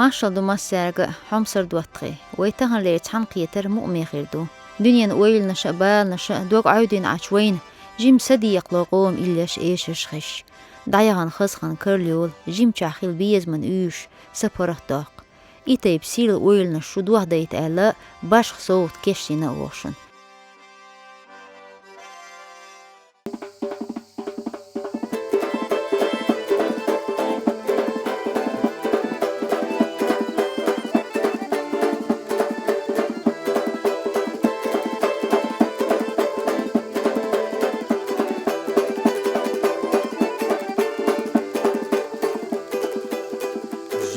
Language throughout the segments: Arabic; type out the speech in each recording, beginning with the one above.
ماشل دو مسارق حمصر دواتخي ويتهن ليتحن قيتر مؤميخيردو دنيا ويل نشأ بال نشأ دوق عودين عشوين جيم صديق لقوم إليش إيشش خش دايغان خسخن كرليول جيم شاخيل بيز من إيش سبورة داق إيتا يبسيل ويل نشو دوح دايت آلا باش صوت كشتنا أوشن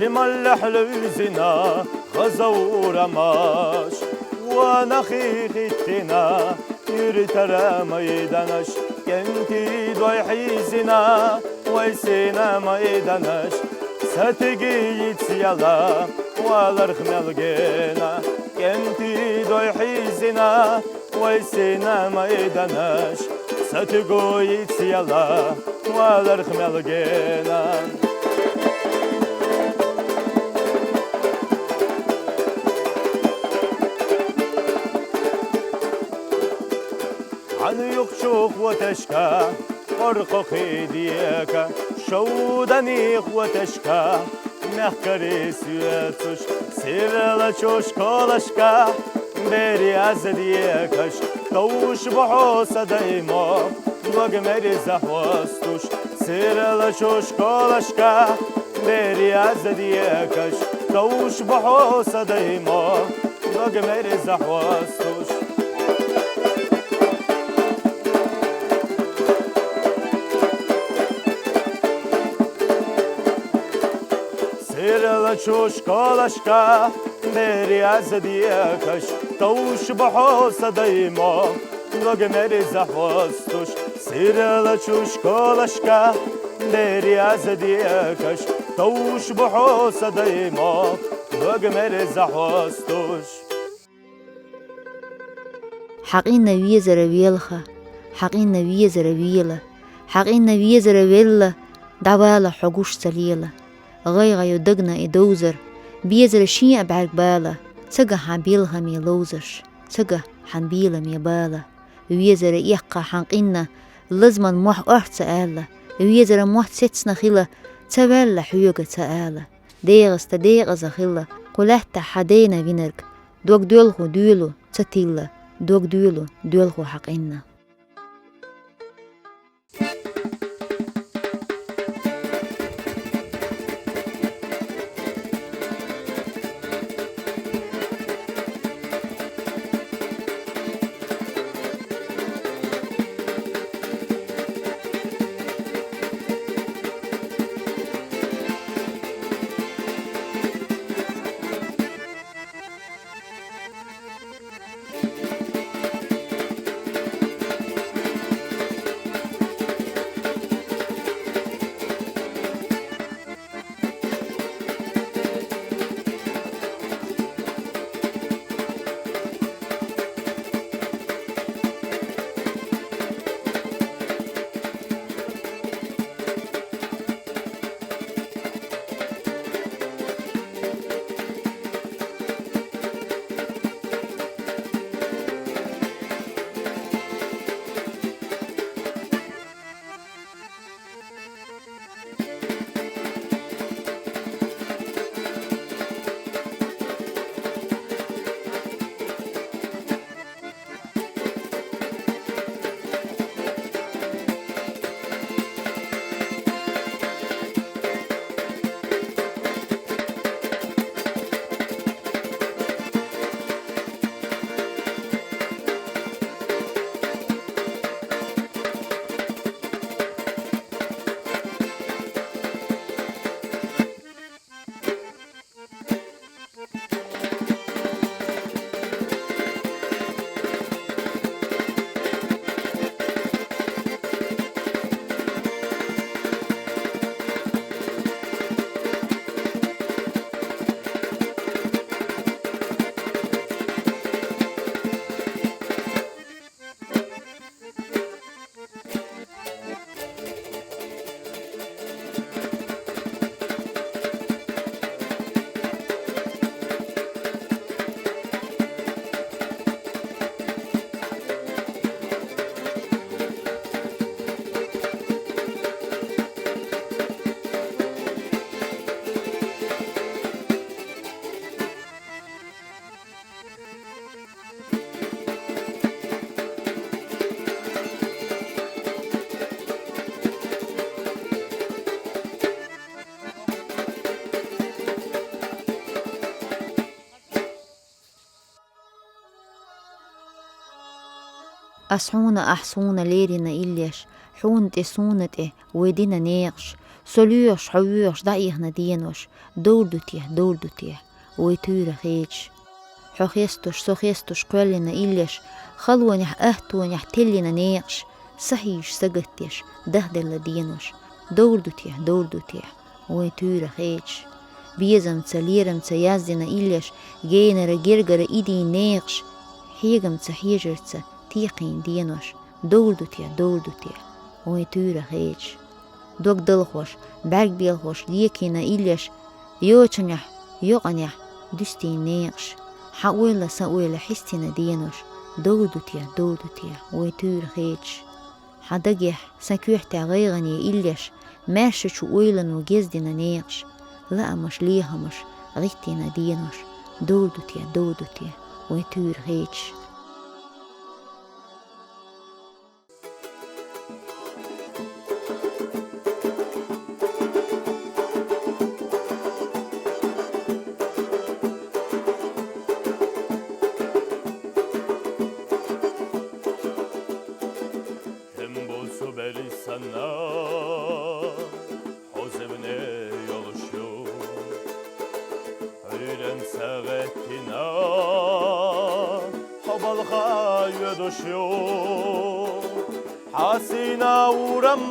جمال حلوزنا غزور ماش وانا خيختنا يرترى ميدانش كنتي دوي حيزنا ويسينا ميدانش ستجي تسيالا والرخ ملقينا كنتي دوي حيزنا ويسينا ميدانش ستجي تسيالا والرخ ملقينا عن يخشوخ وتشكى أرقق ديك شودنيخ وتشكى نحكري سياتش سيرلا تشوش كولشكا بيري عزديكش توش بحوس دايما وقمري زحوستوش سيرلا تشوش كولشكا بيري عزديكش توش بحوس دايما وقمري زحوستوش سيرلا تشوش كولشكا بيري عزديكش توش بحوس دايما وقمري زحوستوش سيرلا تشوش كولشكا بيري عزديكش توش بحوس دايما وقمري زحوستوش حقين نبيه زربيلخا حقين نبيه زربيلة حقين نبيه زربيلة دعوالا حقوش سليلة غيغا يدقنا إدوزر بيزر شيء بعرق بالا تقا حنبيلها ميلوزش تقا حنبيلا ميبالا ويزر إيقا حنقنا لزمن موح أرت سآلا ويزر موح ستسنا خيلا تبالا حيوغا سآلا ديغس تديغز خيلا قلحتا حدينا بينرك دوك دولخو دولو تتيلا دوك دولو دولخو حقنا Asxuuna axsuuna leerina ilyash, xuunt suunat wedina neeqsh, soluyos xawiyos daihna dienos, dowrdutya, weytuyra xeech. Xogestus qwellina ilyash, khalwanyax ahtuwanyax tellina neeqsh, sahish sagatyash, dahdella dienos, dowrdutya, weytuyra xeech. Biezamca lieramca yazdina ilyash, geenara gergara idi neeqsh, hiegamca hiejerca, tiqin dienos, dowrdutya, weytuyra xeech. Dogdalxosh, bergdelxosh, liekina ilyash, yoçanyax, yoqanyax, düstin neeqsh, hawela sawela histina dienos, dowrdutya, weytuyra xeech. Hadagyah, sakyuhta ghaygani ilyash, mershachu oylanu gezdina neeqsh, la'amash liehamash, rittina dienos, dowrdutya, weytuyra xeech. حسينا ورماش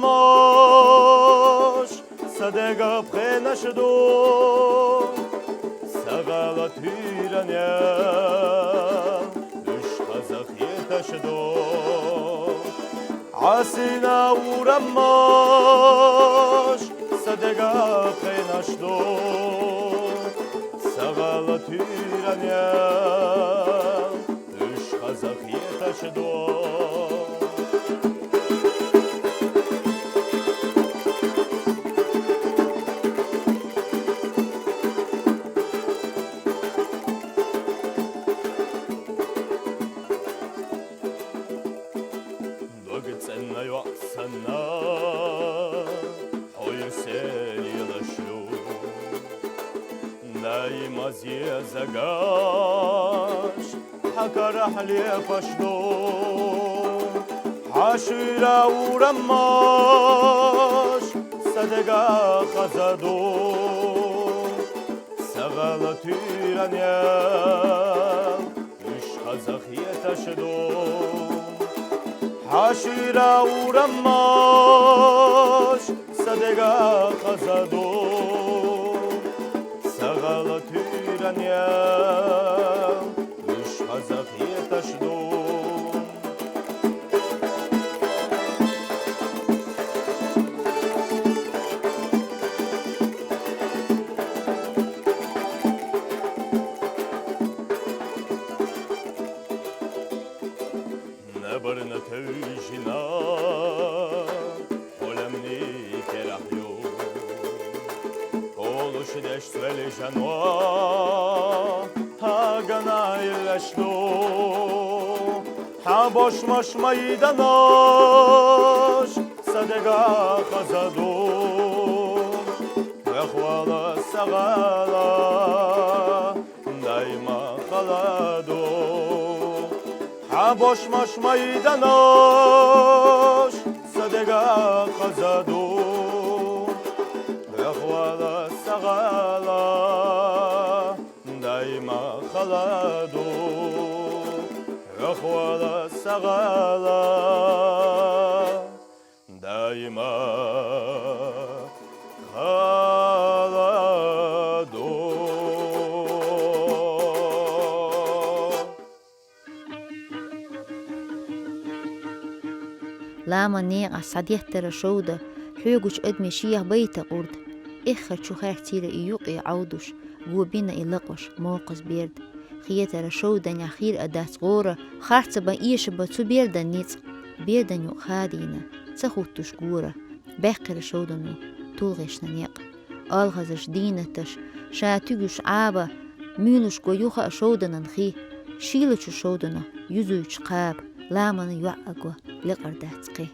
صدقة بخينا شدو سغالة تيرانيا üç kazak yetaşdo حسينا ورماش صدقة بخينا شدو سغالة تيرانيا üç kazak yetaşdo زغاش حكر حلي فشدو حشيرا ورماش صدقا خزدو سغالة تيرانيا üç kazak yetaşdo حشيرا ورماش صدقا خزدو سغالة تيرانيا üç kazak yetaşdo Nebarına tevjina Olemni kerahyo Oluş deştveli janwa Hagana illeşdo Ha boşmaş maydanoş Sadega khazado Vehvala sagala Daima khalado Ha boşmaş maydanoş Sadega khazado Vehvala sagala Daima khalado Vehvala sagala Daima khalado Lama neeqa sadyehtara showda xuyguch admi shiyah bayta qurd إخر شو خير تيرا إيوقي عودش قوبينا إلقش موقز بيرد خيتر شو دنيا خير أداس غورة خارت با إيش باتو بيردا نيت بيردا نيو خادينا تخوتش قورة بقر شو دنو تولغش نيق آلغزش دينتش شاتوغش عابا ميلوش قيوخا شو دنن خي شيلوش شو دنا يزوش قاب لامن يوعقوا لقردات قي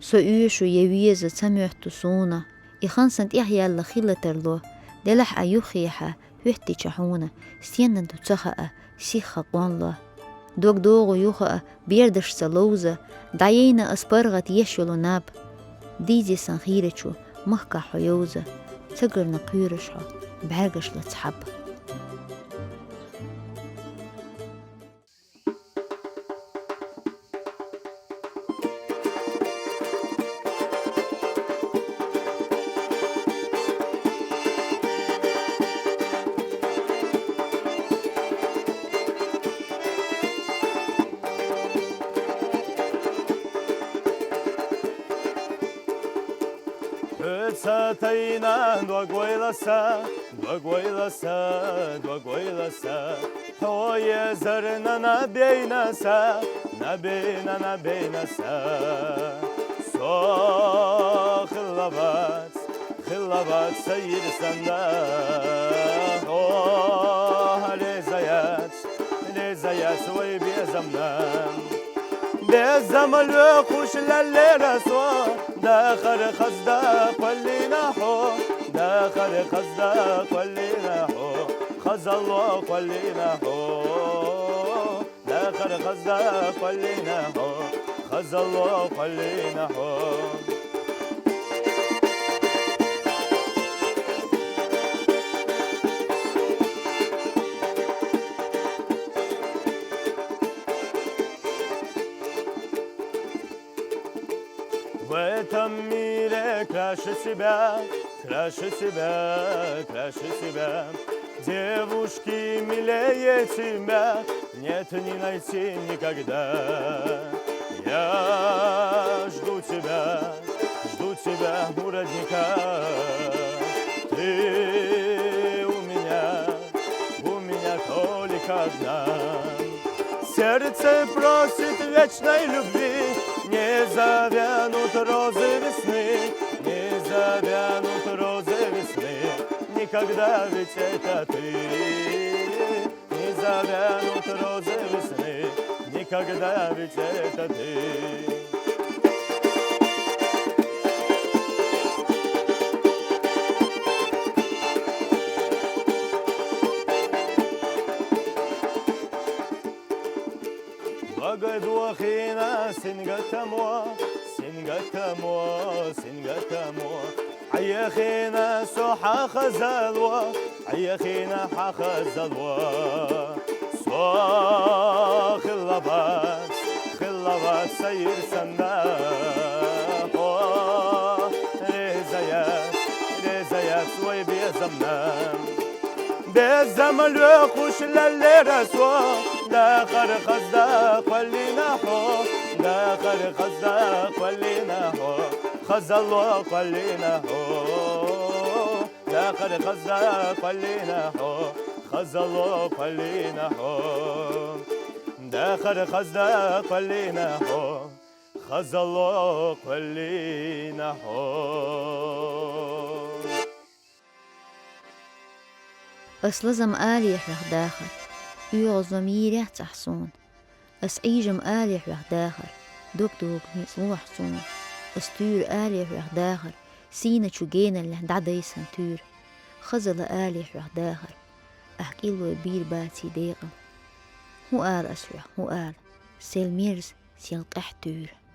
سو يوشو يويز تميحتو سونا إخانسنت إحيالا خيلترلو دلح أيوخيحا هوحتي چحونا سينن دو تخأ سيخا قوانلا دوغ دوغو يوخأ بيردش سلوزا دعينا أسبرغت يشولو ناب ديزي سنخيرچو مخكا حيوزا تقرنا قيرشها بعرقش لتحب Satayna dwagwaylasa Hoye zarna na beynasa So khilabat sayir sanda Oh rezayat way bezamnan بزمل خوش لليلة سوا داخل خزدق واللي نحو داخل خزدق واللي نحو خزلوق واللي نحو داخل خزدق واللي نحو خزلوق واللي نحو Вытаммире краше себя Девушки милее тебя Нет, не найти никогда Я жду тебя у родника Ты у меня только одна Сердце просит вечной любви Не завянут розы весны Никогда ведь это ты Не завянут розы весны Никогда ведь это ты Багадуахина сингатамуа عيخينا سوحا خزلوا عيخينا حخزلوا سو خلبات سير سندا رزايات سوي بيزمنا بزمل خوش للي رسوا داخل خزدق واللي نحو داخل خزدق واللي نحو خزلوق واللي نحو داخل خزدق واللي نحو خزلوق واللي نحو داخل خزدق واللي نحو خزلوق واللي نحو أسلزم آليح وح داخل يعظم يريح تحصون أسعيجم آليح وح داخل دوك ميصوح صون أستور آليح وح داخل سينا شجينا اللي دعدي سنتور خزل آليح وح داخل أحكي له بير باتي ديقا هو آل أسوح هو آل سيل ميرز سيل قحتور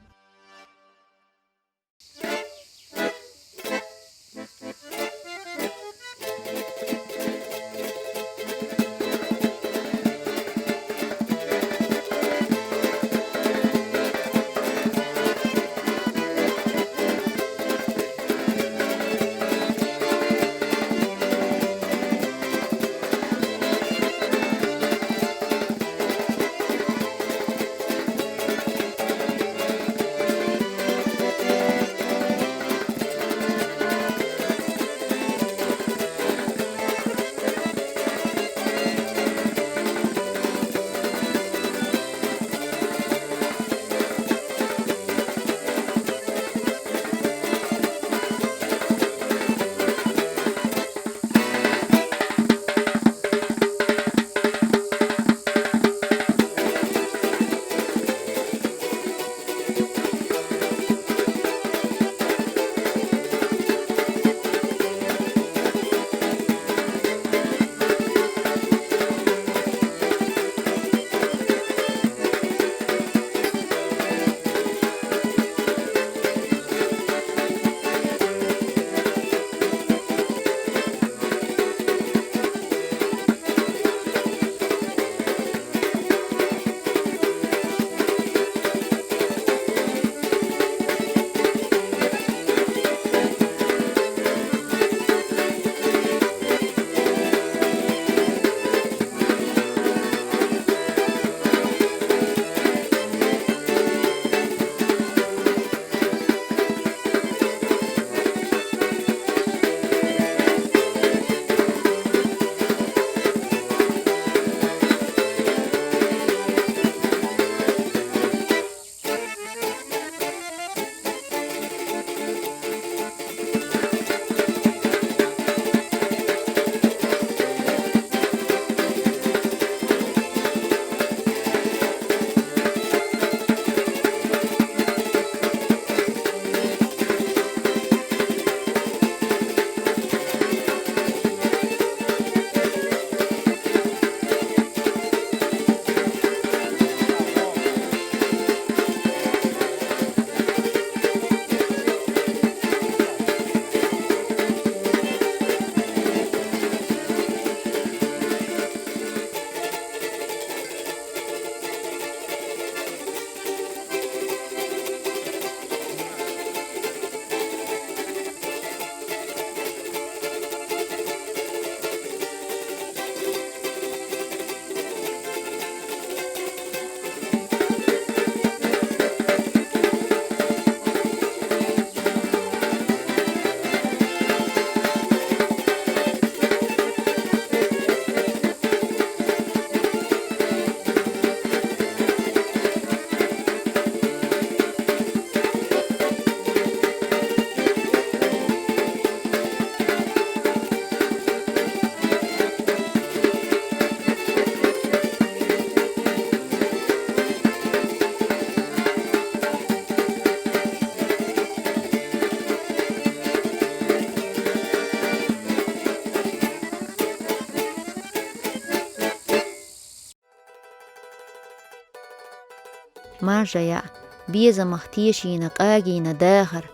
مارجايا بيزا مختيشينا قاقينا داخر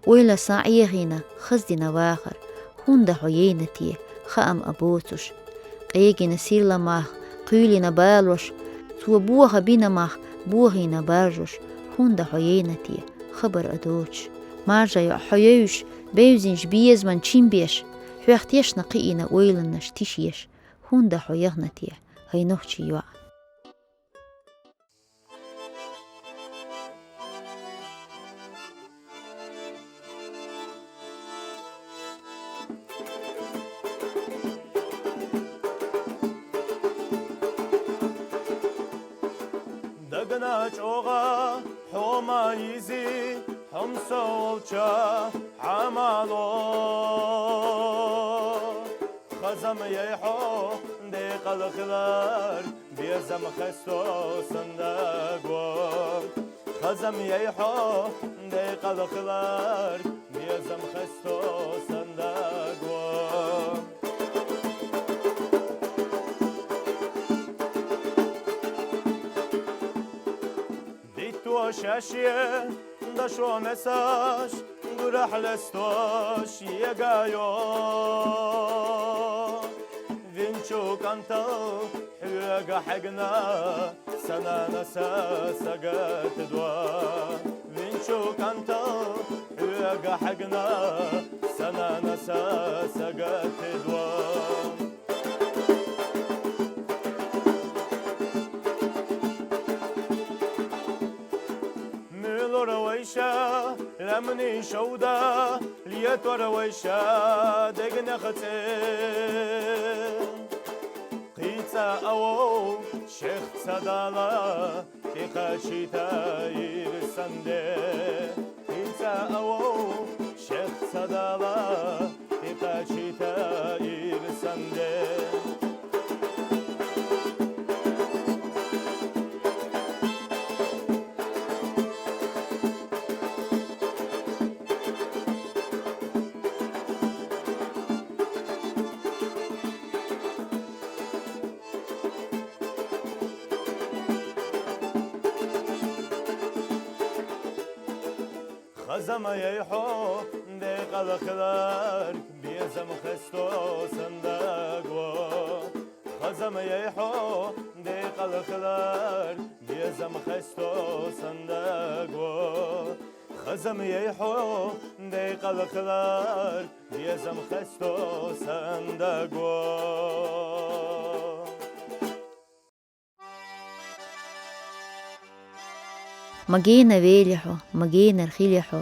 ويلا صاعيغينا خزدنا واخر هوندا حيينتي خام أبوتوش قيقينا سيلا ماخ قيلينا بالوش سوى بوها بينا ماخ بوهينا بارجوش هوندا حيينتي خبر أدوش مارجايا حيوش بيوزينش بيز من چين بيش حيختيش نقينا ويلنش تيشيش هوندا حيغنتي هاي نوحشي يوع دقنا چوغا حوما يزي حمسا والچا عمالو خزم يحو ديق الخلار بيزم خستو صندقو خزم يحو ديق الخلار بيزم خستو صندقو شاشية دشو مساش قرح لستوش يقايو فينشو كانتو حيقا حقنا سنة نسا سقات دوا فينشو كانتو حيقا حقنا سنة نسا سقات دوا رويشا لمني شودا ليت رويشا دقنا ختين قيتا أو شيخ صدالا تقاشي تاير سندي قيتا أو شيخ صدالا تقاشي تاير سندي خزم يحو ديق الخلار بيزم خستو صندقو خزم يحو ديق الخلار بيزم خستو صندقو خزم يحو ديق الخلار بيزم خستو صندقو مجينا ويليحو مجينا رخيليحو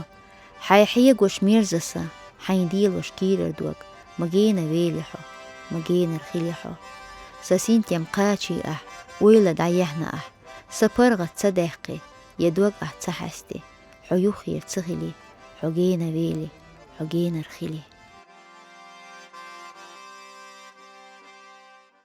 حيحيق وشميرزسا حينديل وشكير دوق مجينا ويليحو مجينا رخيليحو ساسينت يمقاتشي ويلا دعيحنا سبرغت صديقي يدوق تحستي حيوخي يرتخلي حجينا ويلي حجينا رخيلي